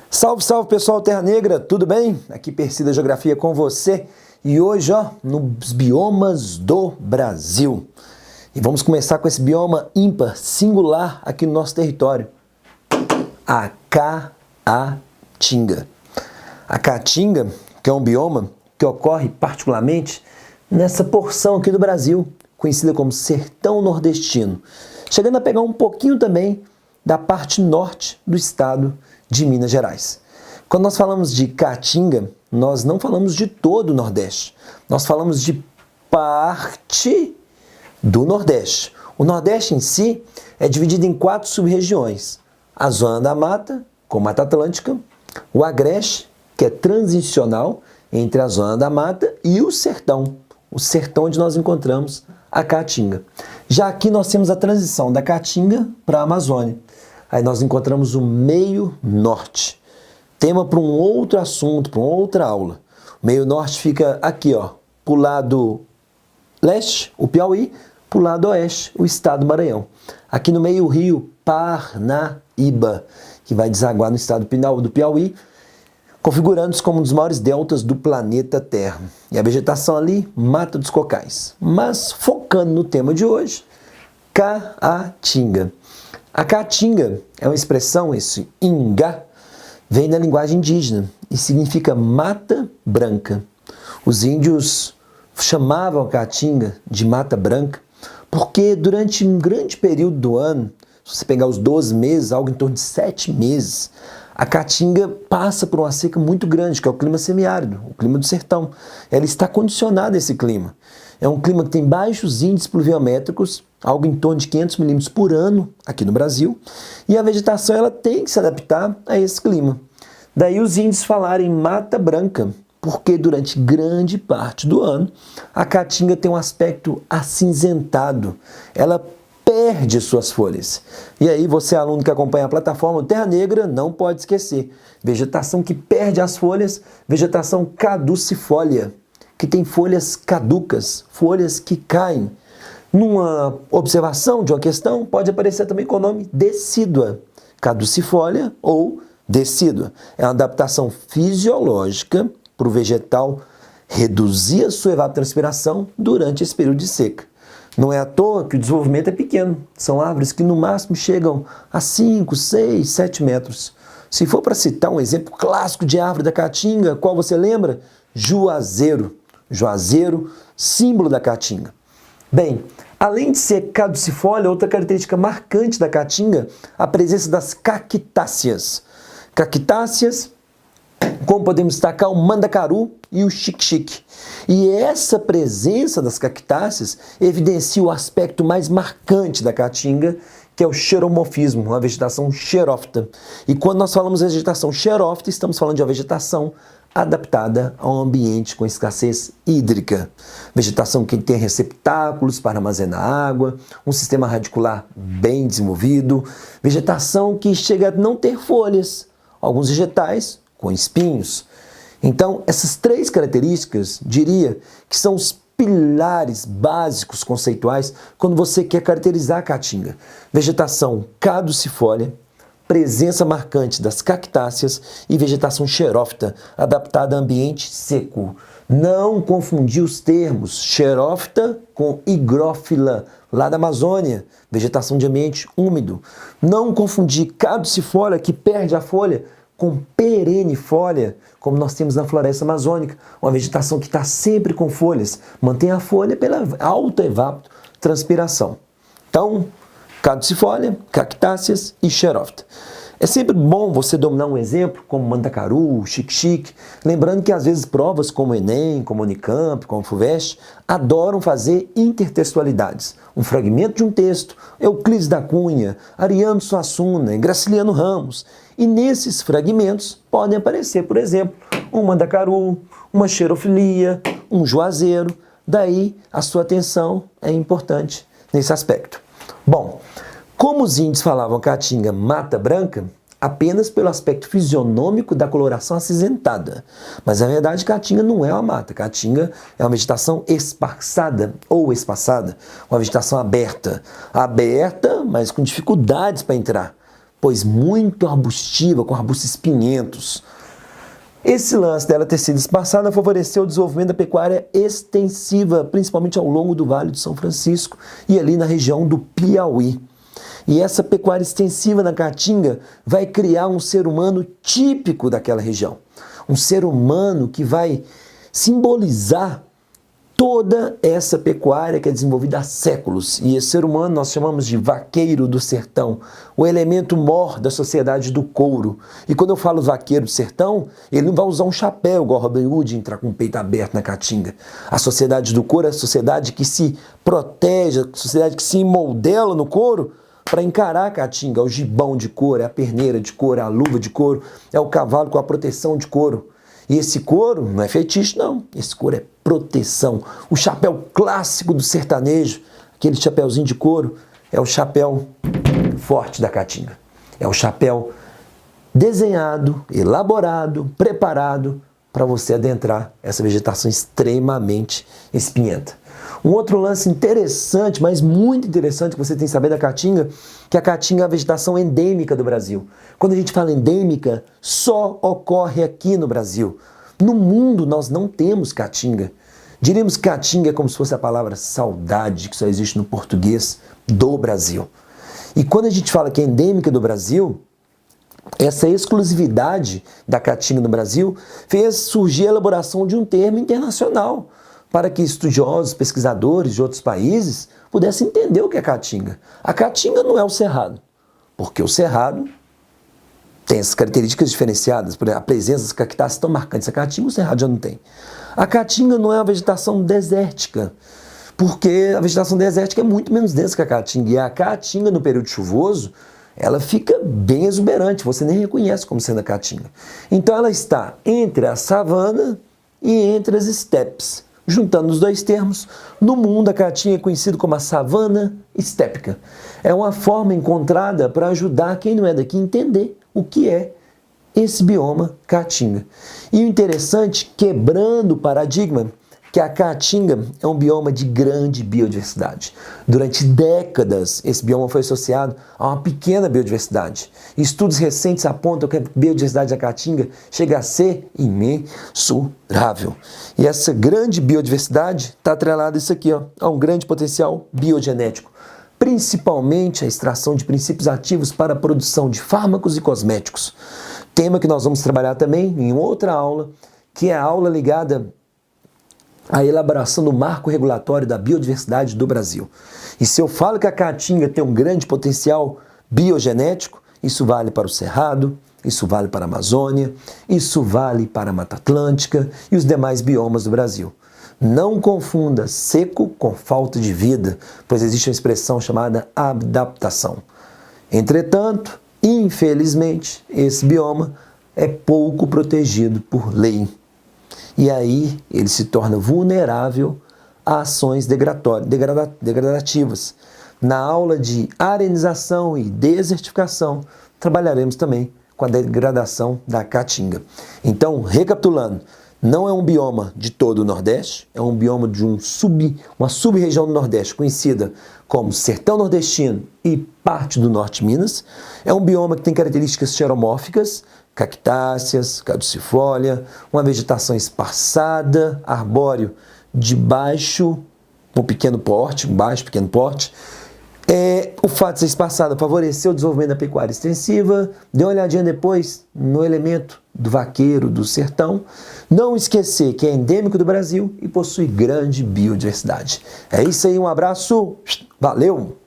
Salve, salve pessoal Terra Negra, tudo bem? Aqui Percy da Geografia com você e hoje nos biomas do Brasil. E vamos começar com esse bioma ímpar, singular aqui no nosso território, a Caatinga. A Caatinga, que é um bioma que ocorre particularmente nessa porção aqui do Brasil, conhecida como Sertão Nordestino, chegando a pegar um pouquinho também da parte norte do estado de Minas Gerais. Quando nós falamos de Caatinga, nós não falamos de todo o Nordeste, nós falamos de parte do Nordeste. O Nordeste em si é dividido em 4 sub-regiões: a Zona da Mata, com Mata Atlântica, o Agreste, que é transicional entre a Zona da Mata e o Sertão onde nós encontramos a Caatinga. Já aqui nós temos a transição da Caatinga para a Amazônia. Aí nós encontramos o meio norte. Tema para um outro assunto, para uma outra aula. O meio norte fica aqui, para o lado leste, o Piauí, para o lado oeste, o estado do Maranhão. Aqui no meio o rio Parnaíba, que vai desaguar no estado do Piauí, configurando-se como um dos maiores deltas do planeta Terra. E a vegetação ali, Mata dos Cocais. Mas focando no tema de hoje, Caatinga. A Caatinga é uma expressão, esse ingá, vem da linguagem indígena e significa mata branca. Os índios chamavam a Caatinga de mata branca porque durante um grande período do ano, se você pegar os 12 meses, algo em torno de 7 meses, a Caatinga passa por uma seca muito grande, que é o clima semiárido, o clima do sertão. Ela está condicionada a esse clima. É um clima que tem baixos índices pluviométricos, algo em torno de 500 milímetros por ano aqui no Brasil, e a vegetação ela tem que se adaptar a esse clima. Daí os índios falarem mata branca, porque durante grande parte do ano a Caatinga tem um aspecto acinzentado, ela perde suas folhas. E aí você, aluno que acompanha a plataforma Terra Negra, não pode esquecer: vegetação que perde as folhas, vegetação caducifólia, que tem folhas caducas, folhas que caem. Numa observação de uma questão, pode aparecer também com o nome decídua, caducifólia ou decídua. É uma adaptação fisiológica para o vegetal reduzir a sua evapotranspiração durante esse período de seca. Não é à toa que o desenvolvimento é pequeno. São árvores que no máximo chegam a 5, 6, 7 metros. Se for para citar um exemplo clássico de árvore da Caatinga, qual você lembra? Juazeiro. Juazeiro, símbolo da Caatinga. Bem, além de ser caducifólia, outra característica marcante da Caatinga, a presença das cactáceas. Cactáceas, como podemos destacar, o mandacaru e o xique-xique. E essa presença das cactáceas evidencia o aspecto mais marcante da Caatinga, que é o xeromorfismo, uma vegetação xerófita. E quando nós falamos de vegetação xerófita, estamos falando de uma vegetação adaptada a um ambiente com escassez hídrica. Vegetação que tem receptáculos para armazenar água, um sistema radicular bem desenvolvido, vegetação que chega a não ter folhas, alguns vegetais com espinhos. Então, essas 3 características, diria, que são os pilares básicos conceituais quando você quer caracterizar a Caatinga. Vegetação caducifólia, presença marcante das cactáceas e vegetação xerófita, adaptada a ambiente seco. Não confundir os termos xerófita com higrófila, lá da Amazônia, vegetação de ambiente úmido. Não confundir caducifólia, que perde a folha, com perennifólia, como nós temos na floresta amazônica, uma vegetação que está sempre com folhas, mantém a folha pela alta evapotranspiração. Então, caducifólia, cactáceas e xerófita. É sempre bom você dominar um exemplo como mandacaru, xique-xique, lembrando que às vezes provas como o Enem, como o Unicamp, como o FUVEST, adoram fazer intertextualidades. Um fragmento de um texto, Euclides da Cunha, Ariano Suassuna, Graciliano Ramos. E nesses fragmentos podem aparecer, por exemplo, um mandacaru, uma xerofilia, um juazeiro. Daí a sua atenção é importante nesse aspecto. Bom, como os índios falavam Caatinga mata branca, apenas pelo aspecto fisionômico da coloração acinzentada. Mas na verdade Caatinga não é uma mata, Caatinga é uma vegetação esparçada ou espaçada, uma vegetação aberta, mas com dificuldades para entrar. pois muito arbustiva, com arbustos espinhentos. Esse lance dela ter sido espaçada favoreceu o desenvolvimento da pecuária extensiva, principalmente ao longo do Vale do São Francisco e ali na região do Piauí. E essa pecuária extensiva na Caatinga vai criar um ser humano típico daquela região. Um ser humano que vai simbolizar toda essa pecuária que é desenvolvida há séculos. E esse ser humano nós chamamos de vaqueiro do sertão, o elemento mor da sociedade do couro. E quando eu falo vaqueiro do sertão, ele não vai usar um chapéu igual Robin Hood e entrar com o peito aberto na Caatinga. A sociedade do couro é a sociedade que se protege, a sociedade que se moldela no couro para encarar a Caatinga. É o gibão de couro, é a perneira de couro, é a luva de couro, é o cavalo com a proteção de couro. E esse couro não é feitiço, não. Esse couro é proteção. O chapéu clássico do sertanejo, aquele chapéuzinho de couro, é o chapéu forte da Caatinga. É o chapéu desenhado, elaborado, preparado para você adentrar essa vegetação extremamente espinhenta. Um outro lance interessante, mas muito interessante que você tem que saber da Caatinga, que a Caatinga é a vegetação endêmica do Brasil. Quando a gente fala endêmica, só ocorre aqui no Brasil. No mundo nós não temos Caatinga. Diríamos que Caatinga é como se fosse a palavra saudade, que só existe no português do Brasil. E quando a gente fala que é endêmica do Brasil, essa exclusividade da Caatinga no Brasil fez surgir a elaboração de um termo internacional, para que estudiosos, pesquisadores de outros países pudessem entender o que é Caatinga. A Caatinga não é o Cerrado, porque o Cerrado tem essas características diferenciadas, por exemplo, a presença das cactáceas tão marcantes. A Caatinga o Cerrado já não tem. A Caatinga não é uma vegetação desértica, porque a vegetação desértica é muito menos densa que a Caatinga. E a Caatinga, no período chuvoso, ela fica bem exuberante, você nem reconhece como sendo a Caatinga. Então ela está entre a savana e entre as estepes. Juntando os dois termos, no mundo a Caatinga é conhecida como a savana estépica. É uma forma encontrada para ajudar quem não é daqui a entender o que é esse bioma Caatinga. E o interessante, quebrando o paradigma, que a Caatinga é um bioma de grande biodiversidade. Durante décadas, esse bioma foi associado a uma pequena biodiversidade. Estudos recentes apontam que a biodiversidade da Caatinga chega a ser imensurável. E essa grande biodiversidade está atrelada a isso aqui, a um grande potencial biogenético, principalmente a extração de princípios ativos para a produção de fármacos e cosméticos. Tema que nós vamos trabalhar também em outra aula, que é a aula ligada a elaboração do marco regulatório da biodiversidade do Brasil. E se eu falo que a Caatinga tem um grande potencial biogenético, isso vale para o Cerrado, isso vale para a Amazônia, isso vale para a Mata Atlântica e os demais biomas do Brasil. Não confunda seco com falta de vida, pois existe uma expressão chamada adaptação. Entretanto, infelizmente, esse bioma é pouco protegido por lei. E aí ele se torna vulnerável a ações degradativas. Na aula de arenização e desertificação, trabalharemos também com a degradação da Caatinga. Então, recapitulando, não é um bioma de todo o Nordeste, é um bioma de uma sub-região do Nordeste, conhecida como Sertão Nordestino e parte do Norte de Minas. É um bioma que tem características xeromórficas, cactáceas, caducifólia, uma vegetação espaçada, arbóreo de baixo pequeno porte. O fato de ser espaçada favoreceu o desenvolvimento da pecuária extensiva. Dê uma olhadinha depois no elemento do vaqueiro do sertão. Não esquecer que é endêmico do Brasil e possui grande biodiversidade. É isso aí, um abraço, valeu!